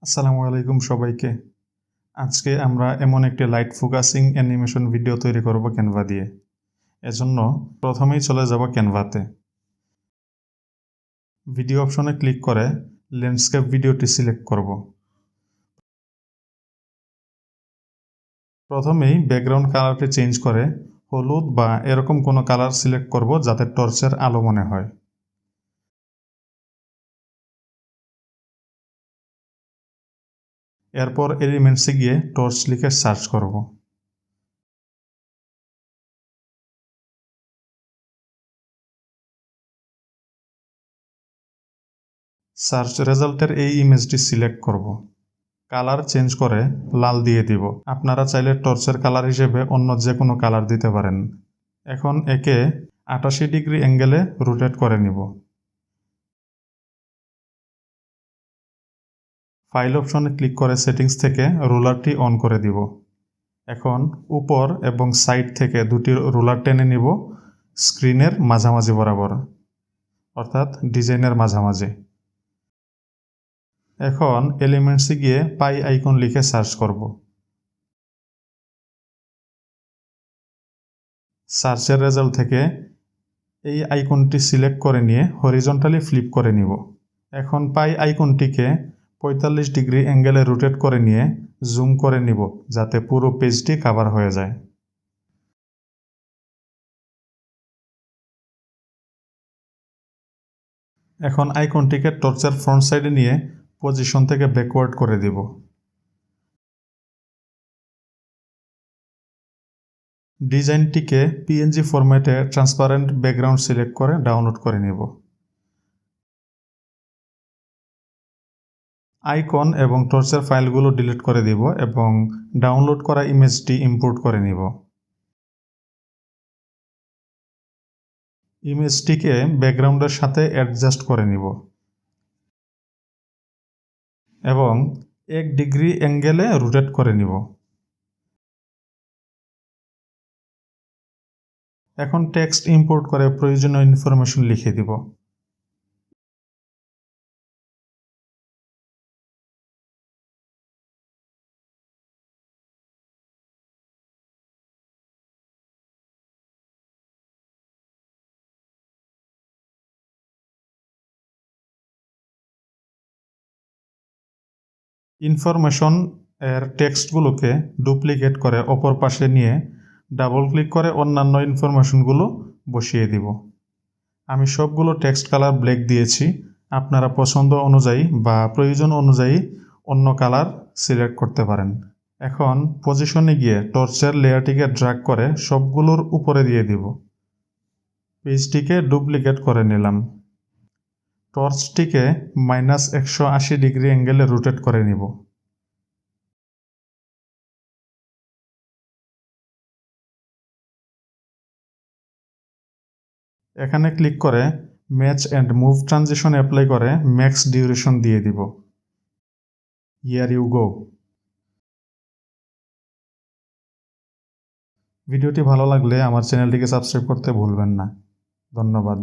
আসসালামু আলাইকুম সবাইকে। আজকে আমরা এমন একটি লাইট ফোকাসিং অ্যানিমেশন ভিডিও তৈরি করব ক্যানভা দিয়ে। এজন্য প্রথমেই চলে যাব ক্যানভাতে। ভিডিও অপশনে ক্লিক করে ল্যান্ডস্কেপ ভিডিওটি সিলেক্ট করব। প্রথমেই ব্যাকগ্রাউন্ড কালারটি চেঞ্জ করে হলুদ বা এরকম কোনো কালার সিলেক্ট করব যাতে টর্চের আলো মনে হয়। এরপর এলিমেন্টসে গিয়ে টর্চ লিখে সার্চ করব। সার্চ রেজাল্টের এই ইমেজটি সিলেক্ট করব। কালার চেঞ্জ করে লাল দিয়ে দিব। আপনারা চাইলে টর্চের কালার হিসেবে অন্য যে কোনো কালার দিতে পারেন। এখন একে ৮৮ ডিগ্রি অ্যাঙ্গেলে রোটেট করে নিব। ফাইল অপশনে ক্লিক করে সেটিংস থেকে রোলারটি অন করে দিব। এখন উপর এবং সাইড থেকে দুটি রোলার টেনে নিব স্ক্রিনের মাঝামাঝি বরাবর, অর্থাৎ ডিজাইনের মাঝামাঝি। এখন এলিমেন্টসে গিয়ে পাই আইকন লিখে সার্চ করব। সার্চের রেজাল্ট থেকে এই আইকনটি সিলেক্ট করে নিয়ে হরিজন্টালি ফ্লিপ করে নিব। এখন পাই আইকনটিকে ৪৫ ডিগ্রি অ্যাঙ্গেলে রোটেট করে নিয়ে জুম করে নিব যাতে পুরো পেজটি কভার হয়ে যায়। এখন আইকনটিকে টর্চের ফ্রন্ট সাইডে নিয়ে পজিশন থেকে ব্যাকওয়ার্ড করে দিব। ডিজাইনটিকে পিএনজি ফরম্যাটে ট্রান্সপারেন্ট ব্যাকগ্রাউন্ড সিলেক্ট করে ডাউনলোড করে নিব। আইকন এবং টর্চের ফাইলগুলো ডিলিট করে দিব এবং ডাউনলোড করা ইমেজটি ইম্পোর্ট করে নিব। ইমেজটিকে ব্যাকগ্রাউন্ডের সাথে অ্যাডজাস্ট করে নিব এবং ১ ডিগ্রি অ্যাঙ্গেলে রোটেট করে নিব। এখন টেক্সট ইম্পোর্ট করে প্রয়োজনীয় ইনফরমেশন লিখে দিব। ইনফরমেশন এর টেক্সটগুলোকে ডুপ্লিকেট করে অপর পাশে নিয়ে ডাবল ক্লিক করে অন্যান্য ইনফরমেশনগুলো বসিয়ে দিব। আমি সবগুলো টেক্সট কালার ব্ল্যাক দিয়েছি। আপনারা পছন্দ অনুযায়ী বা প্রয়োজন অনুযায়ী অন্য কালার সিলেক্ট করতে পারেন। এখন পজিশনে গিয়ে টর্চের লেয়ারটিকে ড্র্যাগ করে সবগুলোর উপরে দিয়ে দিব। পেজটিকে ডুপ্লিকেট করে নিলাম। টর্চটিকে -১৮০ ডিগ্রি অ্যাঙ্গেলে রোটেট করে নিব। এখানে ক্লিক করে match and move transition apply করে ম্যাক্স ডিউরেশন দিয়ে দিব। Here you go. ভিডিওটি ভালো লাগলে আমার চ্যানেলটিকে সাবস্ক্রাইব করতে ভুলবেন না। ধন্যবাদ।